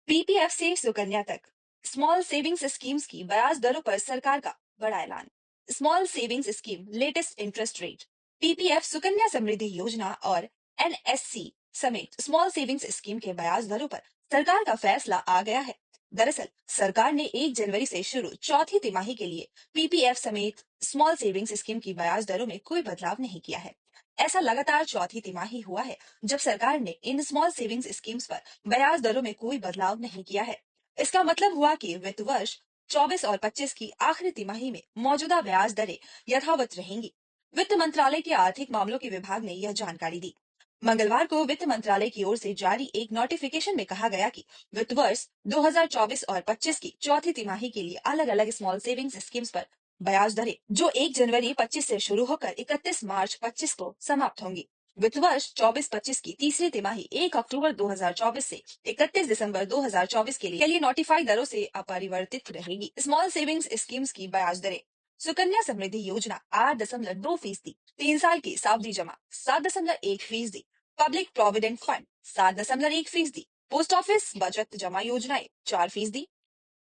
PPF से सुकन्या तक small savings schemes की ब्याज दरों पर सरकार का बड़ा ऐलान। Small savings scheme latest interest rate. PPF Sukanya Samriddhi Yojana और एनएससी समेत स्मॉल सेविंग्स स्कीम के ब्याज दरों पर सरकार का फैसला आ गया है। दरअसल सरकार ने 1 जनवरी से शुरू चौथी तिमाही के लिए पीपीएफ समेत स्मॉल सेविंग्स स्कीम की ब्याज दरों में कोई बदलाव नहीं किया है। ऐसा लगातार चौथी तिमाही हुआ है जब सरकार ने इन स्मॉल सेविंग्स स्कीम्स पर ब्याज दरों में कोई बदलाव नहीं किया है। इसका मतलब हुआ कि वित्त वर्ष 24 और 25 की आखिरी तिमाही में मौजूदा ब्याज दरें यथावत रहेंगी। वित्त मंत्रालय के आर्थिक मामलों के विभाग ने यह जानकारी दी। मंगलवार को वित्त मंत्रालय की ओर से जारी एक नोटिफिकेशन में कहा गया कि वित्त वर्ष 2024 और 25 की चौथी तिमाही के लिए अलग अलग स्मॉल सेविंग्स स्कीम्स पर ब्याज दरें जो 1 जनवरी 25 से शुरू होकर 31 मार्च 25 को समाप्त होंगी। वित्त वर्ष 24-25 की तीसरी तिमाही 1 अक्टूबर 2024 से 31 दिसंबर 2024 के लिए नोटिफाइड दरों से अपरिवर्तित रहेगी। स्मॉल सेविंग्स स्कीम्स की ब्याज दरें। सुकन्या समृद्धि योजना 8.2%, 3 साल की सावधि जमा 7.1%, public provident fund 7.1%, post office बचत जमा योजनाएं 4%,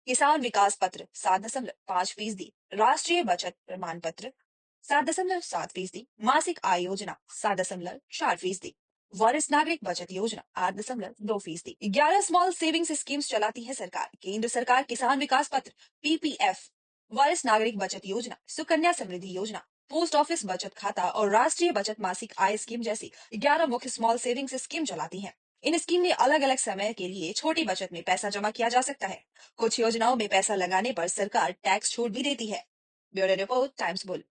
किसान विकास पत्र 7.5%, राष्ट्रीय बचत प्रमाण पत्र 7.7%, मासिक आय योजना 7.4%, वरिष्ठ नागरिक बचत योजना 8.2%। 11 स्मॉल सेविंग्स स्कीम्स चलाती है सरकार। केंद्र सरकार किसान विकास पत्र पीपीएफ, वरिष्ठ नागरिक बचत योजना, सुकन्या समृद्धि योजना, पोस्ट ऑफिस बचत खाता और राष्ट्रीय बचत मासिक आय स्कीम जैसी 11 मुख्य स्मॉल सेविंग्स स्कीम चलाती है। इन स्कीम में अलग अलग समय के लिए छोटी बचत में पैसा जमा किया जा सकता है। कुछ योजनाओं में पैसा लगाने पर सरकार टैक्स छूट भी देती है। ब्यूरो रिपोर्ट, टाइम्स बोल।